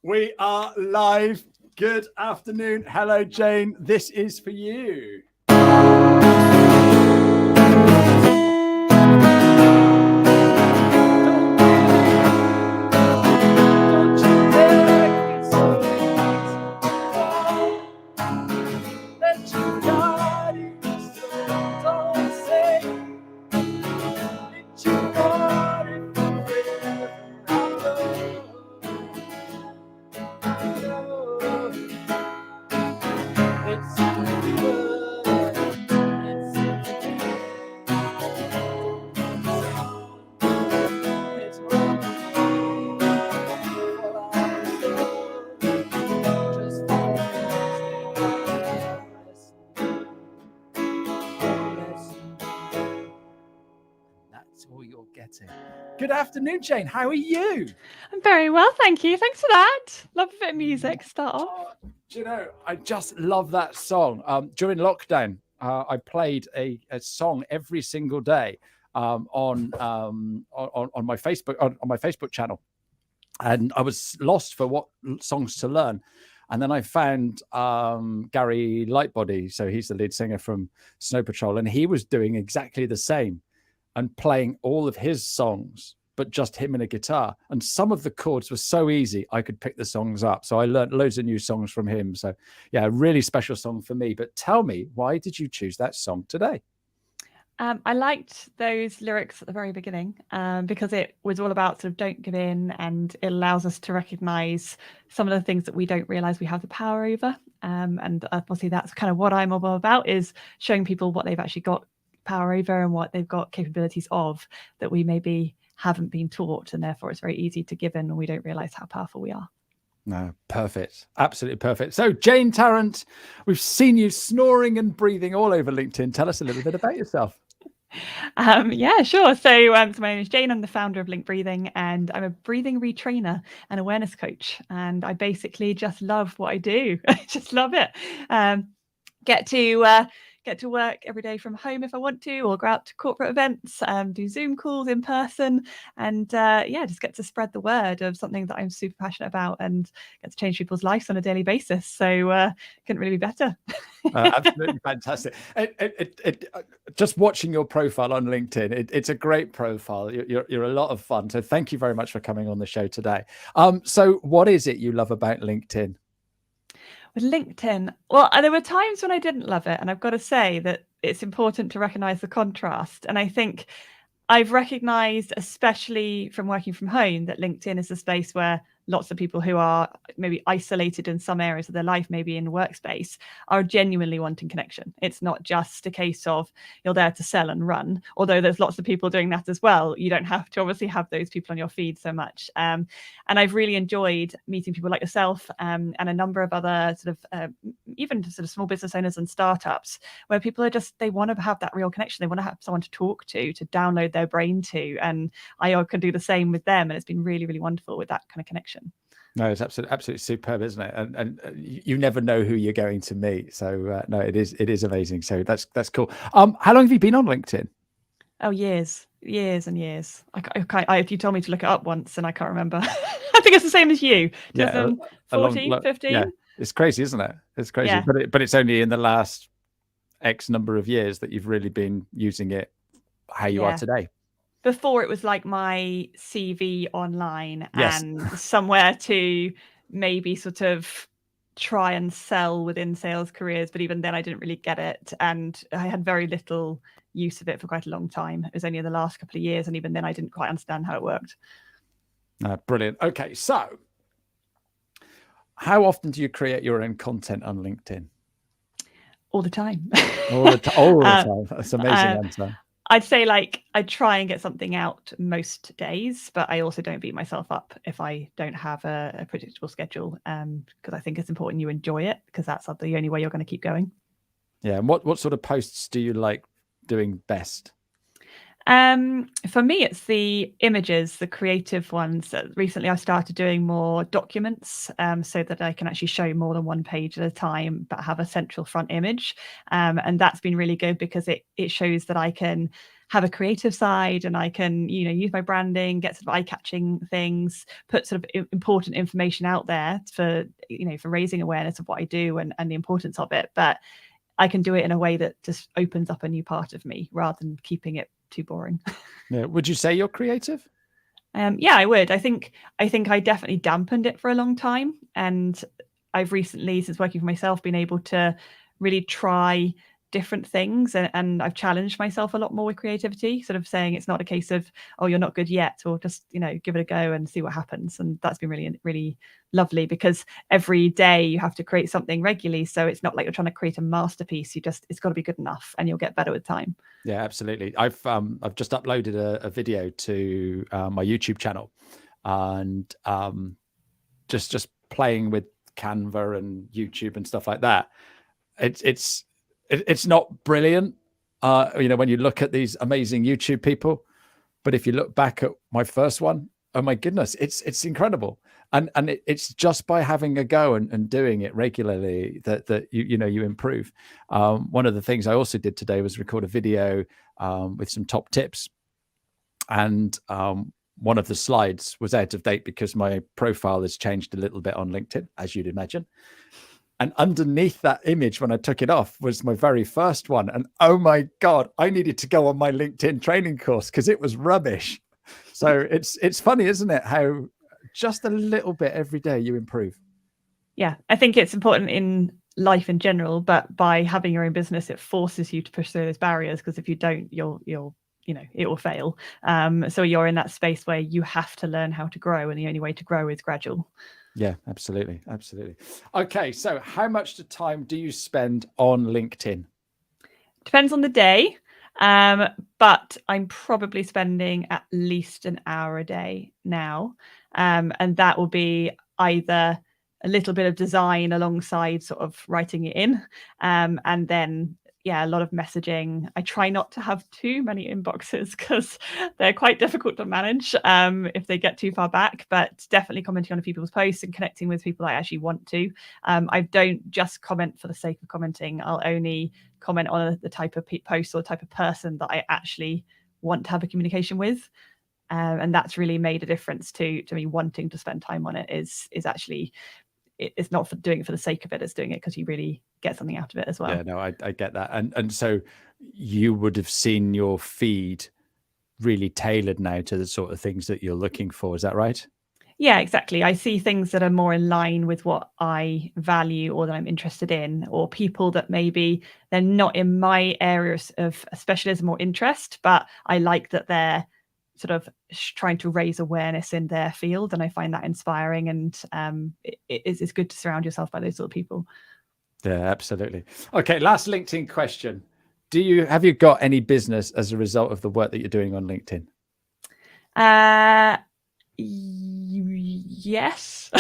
We are live. Good afternoon. Hello, Jane. This is for you. All you're getting. Good afternoon, Jane. How are you? I'm very well, thank you. Thanks for that. Love a bit of music. Start off. Do you know, I just love that song. During lockdown, I played a song every single day on my Facebook on my Facebook channel, and I was lost for what songs to learn. And then I found Gary Lightbody, so he's the lead singer from Snow Patrol, and he was doing exactly the same and playing all of his songs, but just him and a guitar. And some of the chords were so easy, I could pick the songs up. So I learned loads of new songs from him. So yeah, a really special song for me. But tell me, why did you choose that song today? I liked those lyrics at the very beginning because it was all about sort of don't give in, and it allows us to recognize some of the things that we don't realize we have the power over. And obviously that's kind of what I'm all about, is showing people what they've actually got power over and what they've got capabilities of that we maybe haven't been taught, and therefore it's very easy to give in and we don't realize how powerful we are. No, perfect. Absolutely perfect. So Jane Tarrant, we've seen you snoring and breathing all over LinkedIn. Tell us a little bit about yourself. Yeah, sure. So my name is Jane. I'm the founder of Link Breathing, and I'm a breathing retrainer and awareness coach. And I basically just love what I do. I just love it. Get to work every day from home if I want to, or go out to corporate events, do Zoom calls in person, and just get to spread the word of something that I'm super passionate about and get to change people's lives on a daily basis. So couldn't really be better. Absolutely fantastic. Just watching your profile on LinkedIn, it's a great profile. You're a lot of fun. So thank you very much for coming on the show today. So what is it you love about LinkedIn? With LinkedIn, well, there were times when I didn't love it, and I've got to say that it's important to recognize the contrast. And I think I've recognized, especially from working from home, that LinkedIn is a space where lots of people who are maybe isolated in some areas of their life, maybe in workspace, are genuinely wanting connection. It's not just a case of you're there to sell and run, although there's lots of people doing that as well. You don't have to obviously have those people on your feed so much. And I've really enjoyed meeting people like yourself and a number of other sort of even sort of small business owners and startups, where people are just, they want to have that real connection. They want to have someone to talk to download their brain to. And I can do the same with them. And it's been really, really wonderful with that kind of connection. No, it's absolutely superb, isn't it? And you never know who you're going to meet. So no, it is amazing. So that's cool. How long have you been on LinkedIn? Oh, years and years. If you told me to look it up once, and I can't remember. I think it's the same as you. 2014, 15. Yeah, it's crazy, isn't it? It's crazy. Yeah. But it's only in the last X number of years that you've really been using it how you are today. Before, it was like my CV online Yes. and somewhere to maybe sort of try and sell within sales careers. But even then I didn't really get it. And I had very little use of it for quite a long time. It was only in the last couple of years. And even then I didn't quite understand how it worked. Brilliant. Okay. So how often do you create your own content on LinkedIn? All the time. All the time. That's an amazing answer. I'd say I try and get something out most days, but I also don't beat myself up if I don't have a predictable schedule, because I think it's important you enjoy it, because that's the only way you're going to keep going. Yeah. And what sort of posts do you like doing best? For me, it's the images, the creative ones. Recently, I started doing more documents, so that I can actually show more than one page at a time, but have a central front image. And that's been really good because it shows that I can have a creative side, and I can, use my branding, get sort of eye-catching things, put sort of important information out there for raising awareness of what I do and the importance of it. But I can do it in a way that just opens up a new part of me rather than keeping it too boring. Yeah. Would you say you're creative? Yeah, I would. I think I definitely dampened it for a long time, and I've recently, since working for myself, been able to really try different things, and I've challenged myself a lot more with creativity, sort of saying it's not a case of, oh, you're not good yet, or just give it a go and see what happens. And that's been really, really lovely, because every day you have to create something regularly, so it's not like you're trying to create a masterpiece. It's got to be good enough, and you'll get better with time. Yeah, absolutely. I've just uploaded a video to my YouTube channel, and just playing with Canva and YouTube and stuff like that. It's not brilliant, when you look at these amazing YouTube people, but if you look back at my first one, oh my goodness, it's incredible. And it's just by having a go and doing it regularly that you improve. One of the things I also did today was record a video with some top tips, and one of the slides was out of date because my profile has changed a little bit on LinkedIn, as you'd imagine. And underneath that image, when I took it off, was my very first one. And oh my God, I needed to go on my LinkedIn training course because it was rubbish. So it's funny, isn't it? How just a little bit every day you improve. Yeah, I think it's important in life in general, but by having your own business, it forces you to push through those barriers, because if you don't, you'll it will fail. So you're in that space where you have to learn how to grow, and the only way to grow is gradual. Yeah, absolutely. Okay, so how much time do you spend on LinkedIn? Depends on the day, but I'm probably spending at least an hour a day now, and that will be either a little bit of design alongside sort of writing it in, and then a lot of messaging. I try not to have too many inboxes because they're quite difficult to manage if they get too far back, but definitely commenting on people's posts and connecting with people I actually want to. I don't just comment for the sake of commenting. I'll only comment on the type of post or the type of person that I actually want to have a communication with. And that's really made a difference to me wanting to spend time on it. Is actually, it's not for doing it for the sake of it, it's doing it because you really get something out of it as well. Yeah, no, I get that. And so you would have seen your feed really tailored now to the sort of things that you're looking for. Is that right? Yeah, exactly. I see things that are more in line with what I value or that I'm interested in, or people that maybe they're not in my areas of specialism or interest, but I like that they're sort of trying to raise awareness in their field, and I find that inspiring. And it's good to surround yourself by those sort of people. Yeah, absolutely. Okay, last LinkedIn question. Have you got any business as a result of the work that you're doing on LinkedIn? Yes.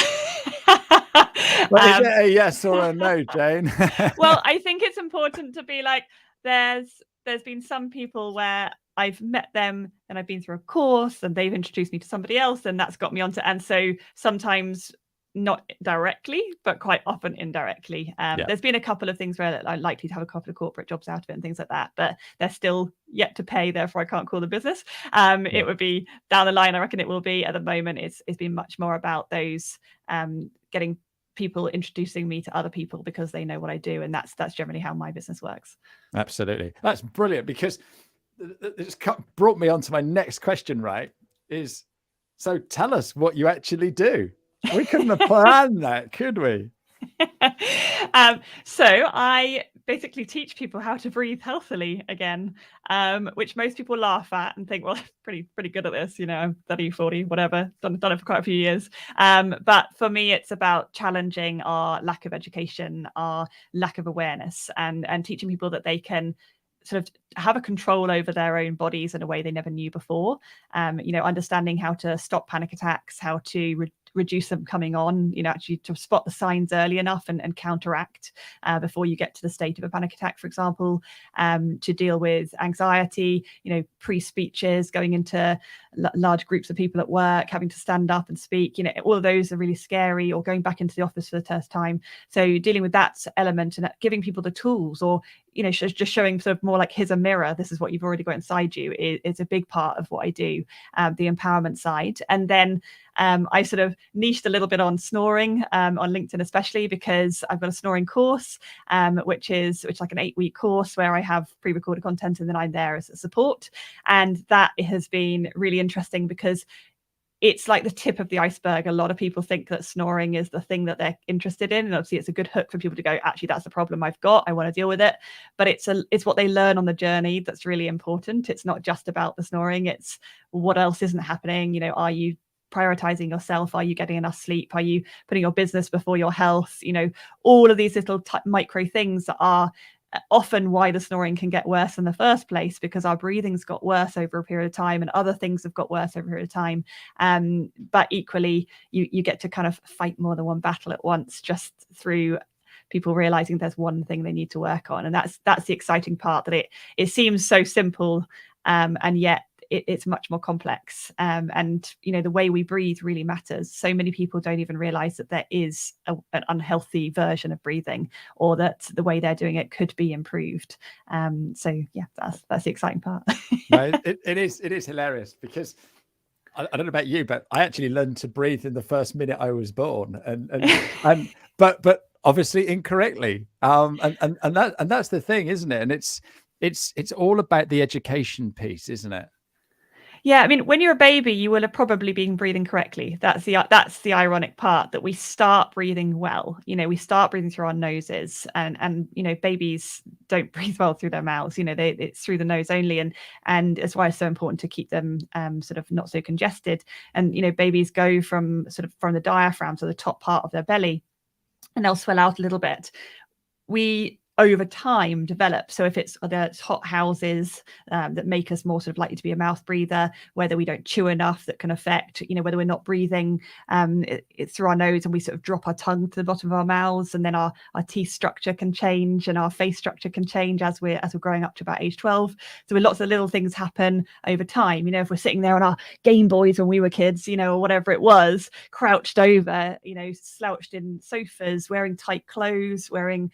Well, is it a yes or a no, Jane? Well, I think it's important to be like, there's been some people where I've met them and I've been through a course and they've introduced me to somebody else, and that's got me onto. And so sometimes not directly, but quite often indirectly. There's been a couple of things where I'm likely to have a couple of corporate jobs out of it and things like that, but they're still yet to pay, therefore I can't call the business. It would be down the line. I reckon it will be. At the moment, it's been much more about those getting people introducing me to other people because they know what I do, and that's generally how my business works. Absolutely. That's brilliant, because it's brought me on to my next question, right? So tell us what you actually do. We couldn't have planned that, could we? So I basically teach people how to breathe healthily again, which most people laugh at and think, well, pretty good at this, I'm 30, 40, whatever, done it for quite a few years. But for me, it's about challenging our lack of education, our lack of awareness, and teaching people that they can sort of have a control over their own bodies in a way they never knew before. Understanding how to stop panic attacks, how to reduce them coming on, actually to spot the signs early enough and counteract before you get to the state of a panic attack, for example, to deal with anxiety, pre-speeches, going into large groups of people at work, having to stand up and speak, all of those are really scary, or going back into the office for the first time. So dealing with that element and giving people the tools, or just showing sort of more like, here's a mirror, this is what you've already got inside you, is a big part of what I do, the empowerment side. And then I sort of niched a little bit on snoring, on LinkedIn especially, because I've got a snoring course, which is like an 8-week course where I have pre-recorded content, and then I'm there as a support. And that has been really interesting because it's like the tip of the iceberg. A lot of people think that snoring is the thing that they're interested in, and obviously it's a good hook for people to go, actually, that's the problem I've got, I want to deal with it. But it's what they learn on the journey that's really important. It's not just about the snoring, it's what else isn't happening. Are you prioritizing yourself? Are you getting enough sleep? Are you putting your business before your health? All of these little micro things that are often why the snoring can get worse in the first place, because our breathing's got worse over a period of time, and other things have got worse over a period of time. But equally, you get to kind of fight more than one battle at once, just through people realizing there's one thing they need to work on. And that's the exciting part, that it seems so simple, and yet it's much more complex. And the way we breathe really matters. So many people don't even realize that there is an unhealthy version of breathing, or that the way they're doing it could be improved. So yeah, that's the exciting part. No, it is hilarious, because I don't know about you, but I actually learned to breathe in the first minute I was born, but obviously incorrectly. And that's the thing, isn't it? And it's all about the education piece, isn't it? Yeah, I mean, when you're a baby, you will have probably been breathing correctly. That's the ironic part, that we start breathing well. We start breathing through our noses, and babies don't breathe well through their mouths. It's through the nose only, and that's why it's so important to keep them sort of not so congested. And babies go from the diaphragm to the top part of their belly, and they'll swell out a little bit. We over time develop. So if it's hot houses that make us more sort of likely to be a mouth breather, whether we don't chew enough, that can affect, whether we're not breathing it's through our nose, and we sort of drop our tongue to the bottom of our mouths, and then our teeth structure can change, and our face structure can change as we're growing up to about age 12. So lots of little things happen over time. If we're sitting there on our Game Boys when we were kids, or whatever it was, crouched over, slouched in sofas, wearing tight clothes, wearing,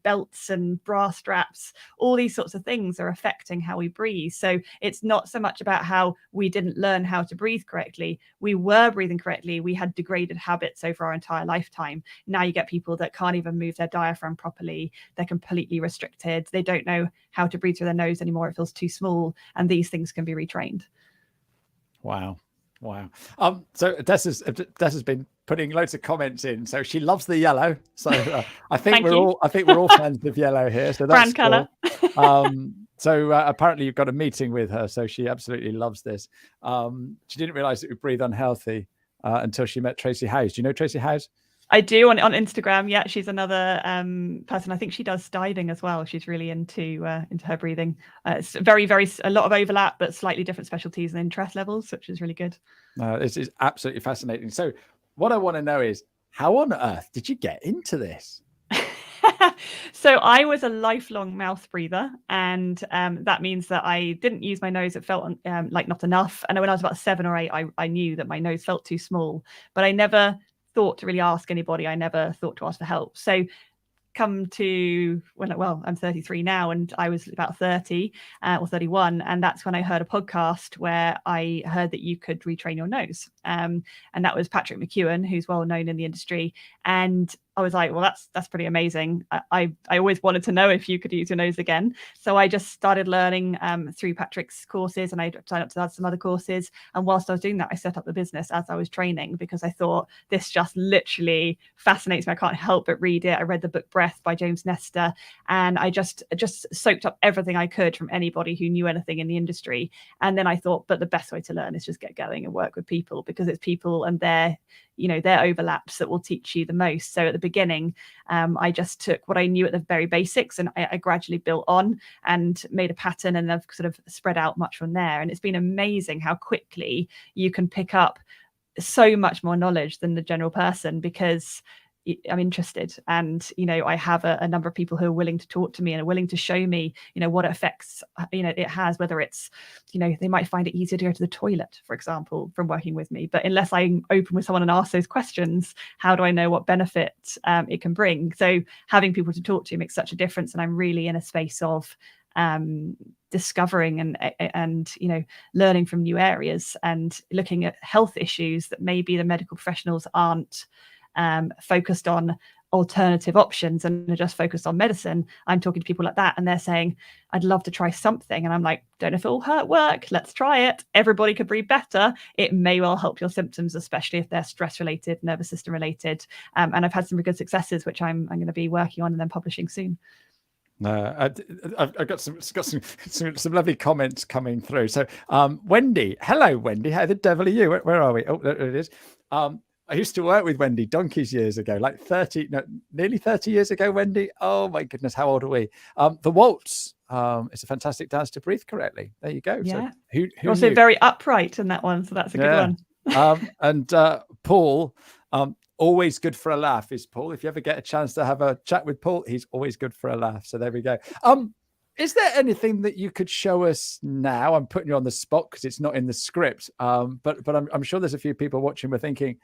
belts and bra straps, all these sorts of things are affecting how we breathe. So it's not so much about how we didn't learn how to breathe correctly. We were breathing correctly. We had degraded habits over our entire lifetime. Now you get people that can't even move their diaphragm properly. They're completely restricted. They don't know how to breathe through their nose anymore. It feels too small. And these things can be retrained. Wow. So Des has been putting loads of comments in. So she loves the yellow. So I think we're all fans of yellow here. So that's brand color. So apparently you've got a meeting with her. So she absolutely loves this. She didn't realize that we breathe unhealthy until she met Tracy Howes. Do you know Tracy Howes? I do, on Instagram. Yeah, she's another person. I think she does diving as well. She's really into her breathing. It's very, very a lot of overlap, but slightly different specialties and interest levels, which is really good. This is absolutely fascinating. So what I want to know is, how on earth did you get into this? So I was a lifelong mouth breather, and that means that I didn't use my nose. It felt like not enough. And when I was about 7 or 8, I knew that my nose felt too small, but I never thought to really ask anybody. I never thought to ask for help. So come to I'm 33 now, and I was about 30 or 31, and that's when I heard a podcast where I heard that you could retrain your nose, and that was Patrick McEwen, who's well known in the industry. And I was like, well, that's pretty amazing. I always wanted to know if you could use your nose again. So I just started learning through Patrick's courses, and I signed up to some other courses. And whilst I was doing that, I set up the business as I was training, because I thought, this just literally fascinates me. I can't help but read it. I read the book Breath by James Nestor, and I just soaked up everything I could from anybody who knew anything in the industry. And then I thought, but the best way to learn is just get going and work with people, because it's people and their overlaps that will teach you the most. So at the beginning, I just took what I knew at the very basics, and I gradually built on and made a pattern, and I've sort of spread out much from there. And it's been amazing how quickly you can pick up so much more knowledge than the general person, because I'm interested, and I have a number of people who are willing to talk to me and are willing to show me what effects it has, whether it's they might find it easier to go to the toilet, for example, from working with me. But unless I'm open with someone and ask those questions, how do I know what benefit it can bring? So having people to talk to makes such a difference, and I'm really in a space of discovering and learning from new areas and looking at health issues that maybe the medical professionals aren't focused on alternative options and are just focused on medicine. I'm talking to people like that, and they're saying, I'd love to try something. And I'm like, don't know if it will work. Let's try it. Everybody could breathe better. It may well help your symptoms, especially if they're stress related, nervous system related. And I've had some really good successes, which I'm going to be working on and then publishing soon. I've got some lovely comments coming through. So Wendy, hello Wendy, how the devil are you? Where are we? Oh, there it is. I used to work with Wendy donkeys years ago, like nearly 30 years ago, Wendy. Oh my goodness, how old are we? The waltz is a fantastic dance to breathe correctly. There you go. Yeah. So who also knew? Very upright in that one, so that's a good one. And Paul, always good for a laugh is Paul. If you ever get a chance to have a chat with Paul, he's always good for a laugh. So there we go. Is there anything that you could show us now? I'm putting you on the spot because it's not in the script. But I'm sure there's a few people watching who are thinking,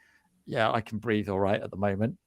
yeah, I can breathe all right at the moment.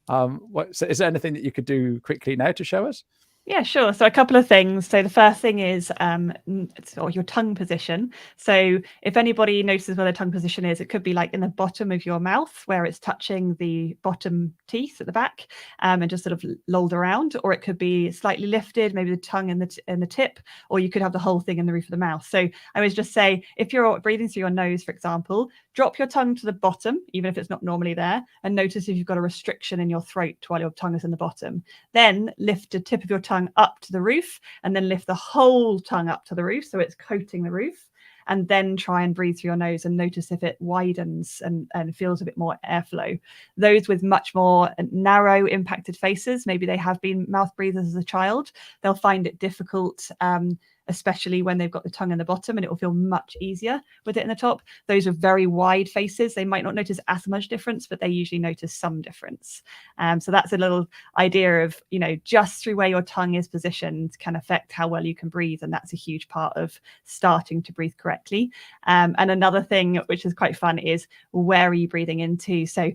So is there anything that you could do quickly now to show us? Yeah, sure. So a couple of things. So the first thing is your tongue position. So if anybody notices where their tongue position is, it could be like in the bottom of your mouth where it's touching the bottom teeth at the back and just sort of lolled around, or it could be slightly lifted, maybe the tongue in the tip, or you could have the whole thing in the roof of the mouth. So I always just say, if you're breathing through your nose, for example, drop your tongue to the bottom, even if it's not normally there, and notice if you've got a restriction in your throat while your tongue is in the bottom. Then lift the tip of your tongue up to the roof, and then lift the whole tongue up to the roof so it's coating the roof, and then try and breathe through your nose and notice if it widens and feels a bit more airflow. Those with much more narrow impacted faces, maybe they have been mouth breathers as a child, they'll find it difficult, especially when they've got the tongue in the bottom, and it will feel much easier with it in the top. Those are very wide faces. They might not notice as much difference, but they usually notice some difference. So that's a little idea of, just through where your tongue is positioned can affect how well you can breathe. And that's a huge part of starting to breathe correctly. And another thing, which is quite fun, is where are you breathing into? So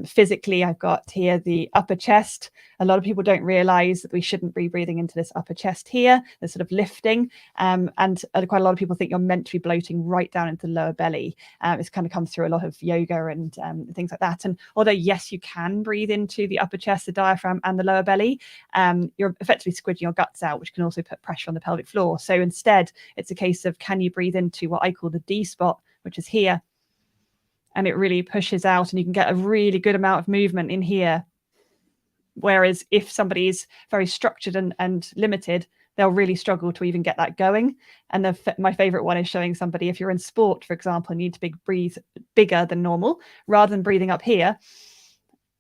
physically, I've got here the upper chest. A lot of people don't realize that we shouldn't be breathing into this upper chest here. There's sort of lifting. And quite a lot of people think you're meant to be bloating right down into the lower belly. It's kind of comes through a lot of yoga and things like that. And although, yes, you can breathe into the upper chest, the diaphragm and the lower belly, you're effectively squidging your guts out, which can also put pressure on the pelvic floor. So instead, it's a case of, can you breathe into what I call the D spot, which is here? And it really pushes out, and you can get a really good amount of movement in here. Whereas if somebody's very structured and limited, they'll really struggle to even get that going. And my favorite one is showing somebody, if you're in sport, for example, and you need to breathe bigger than normal, rather than breathing up here,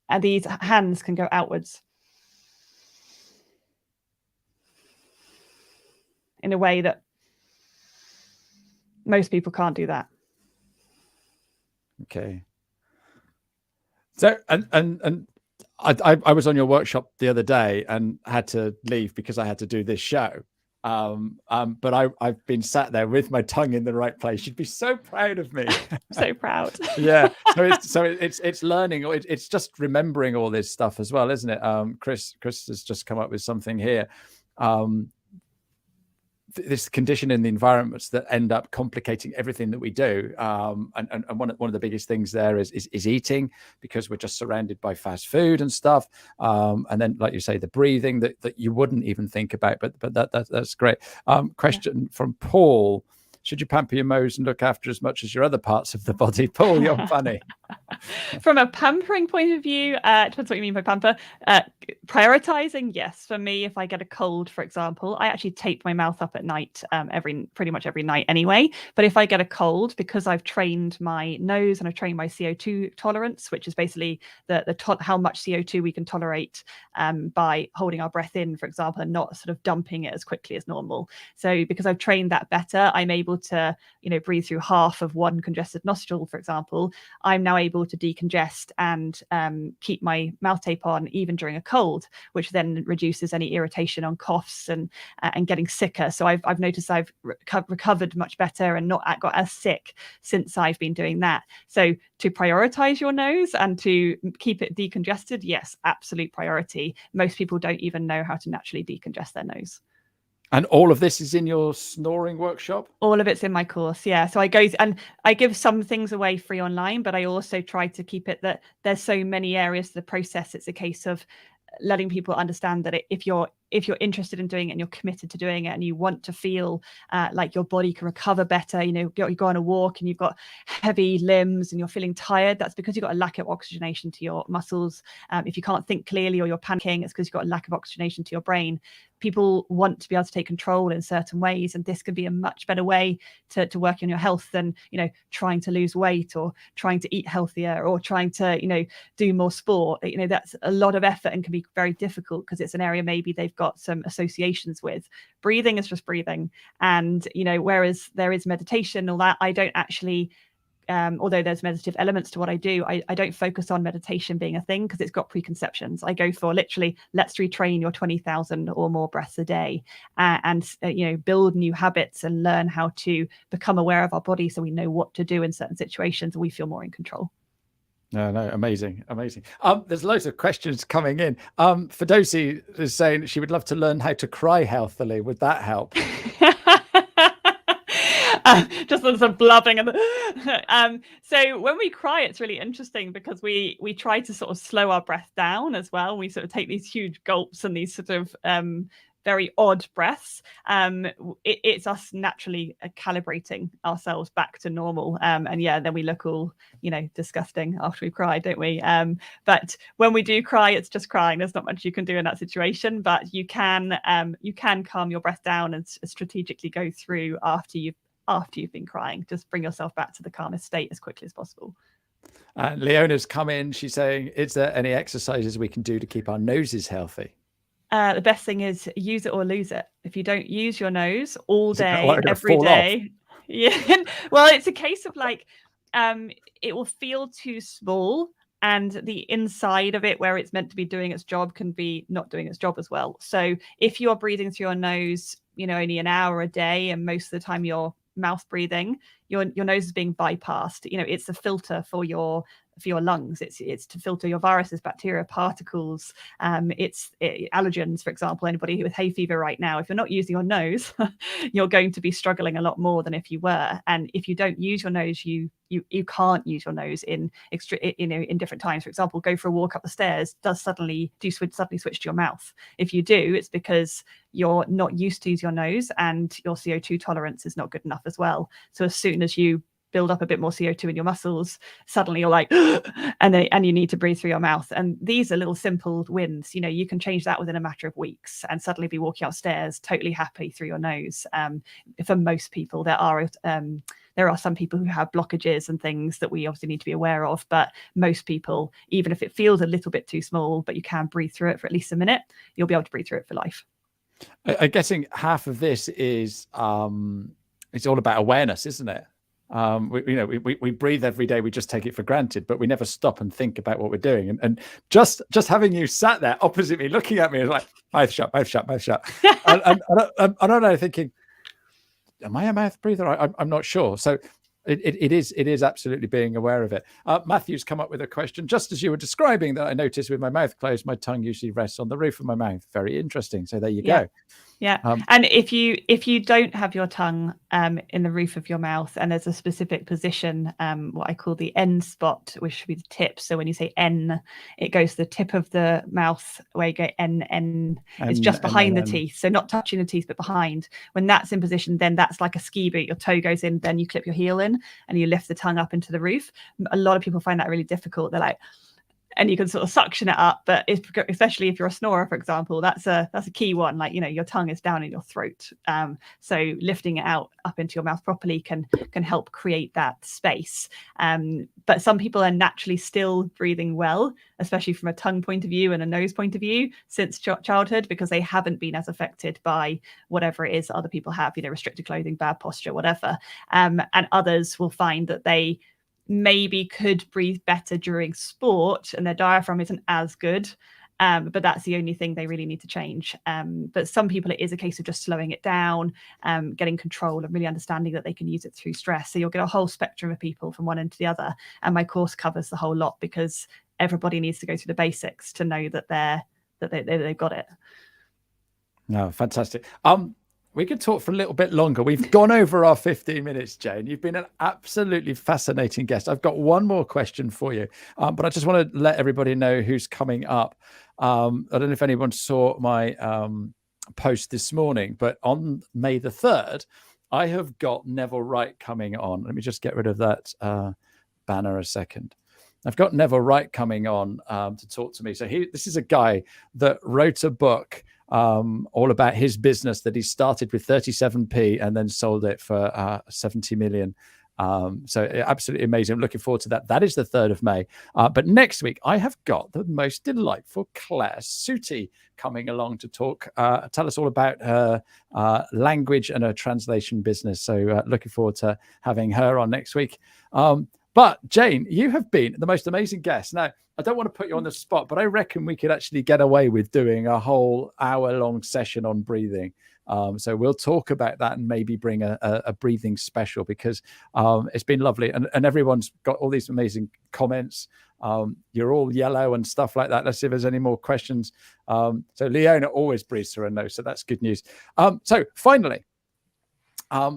and these hands can go outwards in a way that most people can't do that. Okay. So, and I was on your workshop the other day and had to leave because I had to do this show. But I've been sat there with my tongue in the right place. You'd be so proud of me. So proud. Yeah. So it's learning. It's just remembering all this stuff as well, isn't it? Chris has just come up with something here. This condition in the environments that end up complicating everything that we do. And one of the biggest things there is eating, because we're just surrounded by fast food and stuff. And then, like you say, the breathing that you wouldn't even think about, but that's great. Question from Paul: should you pamper your nose and look after as much as your other parts of the body? Paul, you're funny. From a pampering point of view, depends what you mean by pamper. Prioritizing, yes. For me, if I get a cold, for example, I actually tape my mouth up at night, pretty much every night anyway. But if I get a cold, because I've trained my nose and I've trained my CO2 tolerance, which is basically how much CO2 we can tolerate by holding our breath in, for example, and not sort of dumping it as quickly as normal. So because I've trained that better, I'm able to, breathe through half of one congested nostril, for example. I'm now now able to decongest and keep my mouth tape on even during a cold, which then reduces any irritation on coughs and getting sicker. So I've noticed I've recovered much better and not got as sick since I've been doing that. So to prioritize your nose and to keep it decongested, yes, absolute priority. Most people don't even know how to naturally decongest their nose. And all of this is in your snoring workshop? All of it's in my course, yeah. So I give some things away free online, but I also try to keep it that there's so many areas to the process. It's a case of letting people understand that if you're interested in doing it and you're committed to doing it and you want to feel like your body can recover better, you go on a walk and you've got heavy limbs and you're feeling tired, that's because you've got a lack of oxygenation to your muscles. If you can't think clearly or you're panicking, it's because you've got a lack of oxygenation to your brain. People want to be able to take control in certain ways, and this can be a much better way to work on your health than trying to lose weight or trying to eat healthier or trying to do more sport. That's a lot of effort and can be very difficult because it's an area maybe they've got some associations with. Breathing is just breathing, and whereas there is meditation, all that, I don't actually although there's meditative elements to what I do, I don't focus on meditation being a thing because it's got preconceptions. I go for literally, let's retrain your 20,000 or more breaths a day and build new habits and learn how to become aware of our body so we know what to do in certain situations and we feel more in control. No, amazing. There's loads of questions coming in. Firdousi is saying she would love to learn how to cry healthily. Would that help? Just some blubbing. So when we cry, it's really interesting because we try to sort of slow our breath down as well. We sort of take these huge gulps and these sort of very odd breaths. It's us naturally calibrating ourselves back to normal. And yeah, then we look all, disgusting after we cry, don't we? But when we do cry, it's just crying. There's not much you can do in that situation, but you can calm your breath down and strategically go through after you've been crying. Just bring yourself back to the calmest state as quickly as possible. Leona's come in. She's saying, is there any exercises we can do to keep our noses healthy? The best thing is use it or lose it. If you don't use your nose all day, every day, yeah. Well, it's a case of like, it will feel too small, and the inside of it, where it's meant to be doing its job, can be not doing its job as well. So if you're breathing through your nose, only an hour a day, and most of the time you're mouth breathing, your nose is being bypassed. It's a filter for your lungs. It's to filter your viruses, bacteria, particles. It's allergens, for example. Anybody with hay fever right now, if you're not using your nose, you're going to be struggling a lot more than if you were. And if you don't use your nose, you can't use your nose in different times. For example, go for a walk up the stairs. Suddenly switch to your mouth? If you do, it's because you're not used to use your nose, and your CO2 tolerance is not good enough as well. So as soon as you build up a bit more CO2 in your muscles, suddenly you're like, and you need to breathe through your mouth. And these are little simple wins. You can change that within a matter of weeks and suddenly be walking upstairs totally happy through your nose. For most people, there are some people who have blockages and things that we obviously need to be aware of, but most people, even if it feels a little bit too small, but you can breathe through it for at least a minute, you'll be able to breathe through it for life. I'm guessing half of this is it's all about awareness, isn't it? We breathe every day, we just take it for granted, but we never stop and think about what we're doing. And just having you sat there opposite me looking at me is like, mouth shut. and I don't know, thinking, am I a mouth breather? I'm not sure. So it is absolutely being aware of it. Matthew's come up with a question. Just as you were describing that, I noticed with my mouth closed, my tongue usually rests on the roof of my mouth. Very interesting. So there you go. Yeah. And if you don't have your tongue in the roof of your mouth, and there's a specific position, what I call the N spot, which should be the tip. So when you say N, it goes to the tip of the mouth where you go N. It's just behind the teeth. So not touching the teeth, but behind. When that's in position, then that's like a ski boot. Your toe goes in, then you clip your heel in and you lift the tongue up into the roof. A lot of people find that really difficult. They're like, and you can sort of suction it up, but especially if you're a snorer, for example, that's a key one. Like, your tongue is down in your throat, so lifting it up into your mouth properly can help create that space. But some people are naturally still breathing well, especially from a tongue point of view and a nose point of view, since childhood, because they haven't been as affected by whatever it is other people have, restricted clothing, bad posture, whatever. And others will find that they maybe could breathe better during sport and their diaphragm isn't as good. But that's the only thing they really need to change. But some people, it is a case of just slowing it down, getting control and really understanding that they can use it through stress. So you'll get a whole spectrum of people from one end to the other. And my course covers the whole lot because everybody needs to go through the basics to know that they've got it. No, fantastic. We could talk for a little bit longer. We've gone over our 15 minutes, Jane. You've been an absolutely fascinating guest. I've got one more question for you, but I just want to let everybody know who's coming up. I don't know if anyone saw my post this morning, but on May the 3rd, I have got Neville Wright coming on. Let me just get rid of that banner a second. I've got Neville Wright coming on to talk to me. So this is a guy that wrote a book all about his business that he started with 37p and then sold it for 70 million. So absolutely amazing. I'm looking forward to that. That is the 3rd of May. But next week, I have got the most delightful Claire Sooty coming along to talk, tell us all about her language and her translation business. So looking forward to having her on next week. But Jane, you have been the most amazing guest. Now, I don't want to put you on the spot, but I reckon we could actually get away with doing a whole hour-long session on breathing. So we'll talk about that and maybe bring a breathing special because it's been lovely. And everyone's got all these amazing comments. You're all yellow and stuff like that. Let's see if there's any more questions. So Leona always breathes through her nose, so that's good news. So finally, I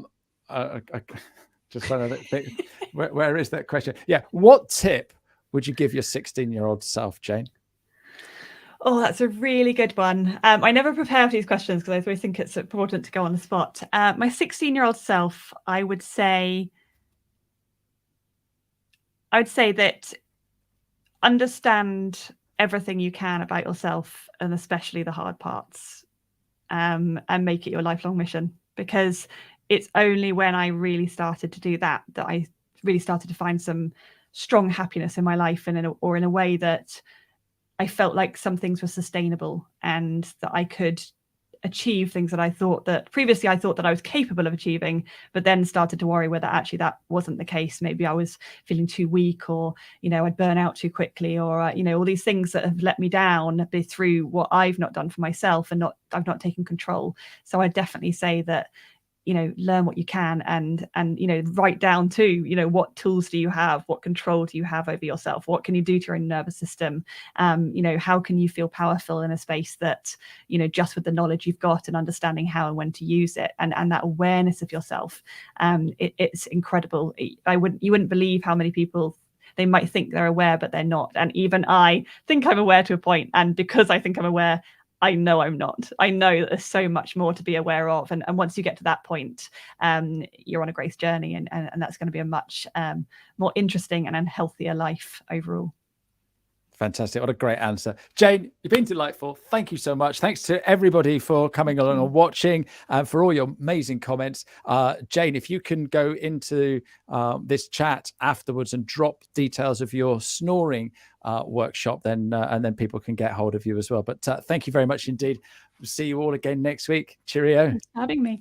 just trying to think, where is that question? Yeah. What tip would you give your 16-year-old self, Jane? Oh, that's a really good one. I never prepare for these questions because I always think it's important to go on the spot. My 16-year-old self, I would say that understand everything you can about yourself and especially the hard parts, and make it your lifelong mission, because it's only when I really started to do that I really started to find some strong happiness in my life and in a way that I felt like some things were sustainable and that I could achieve things that I thought that previously I thought that I was capable of achieving, but then started to worry whether actually that wasn't the case. Maybe I was feeling too weak, or, I'd burn out too quickly, or, all these things that have let me down through what I've not done for myself and I've not taken control. So I definitely say that, learn what you can and write down too, what tools do you have? What control do you have over yourself? What can you do to your own nervous system? How can you feel powerful in a space that, just with the knowledge you've got and understanding how and when to use it and that awareness of yourself, it's incredible. You wouldn't believe how many people, they might think they're aware, but they're not. And even I think I'm aware to a point. And because I think I'm aware, I know I'm not. I know that there's so much more to be aware of. And once you get to that point, you're on a grace journey. And that's going to be a much more interesting and healthier life overall. Fantastic. What a great answer. Jane, you've been delightful. Thank you so much. Thanks to everybody for coming along and watching and for all your amazing comments. Jane, if you can go into this chat afterwards and drop details of your snoring workshop, then and then people can get hold of you as well. But thank you very much indeed. We'll see you all again next week. Cheerio. Thanks for having me.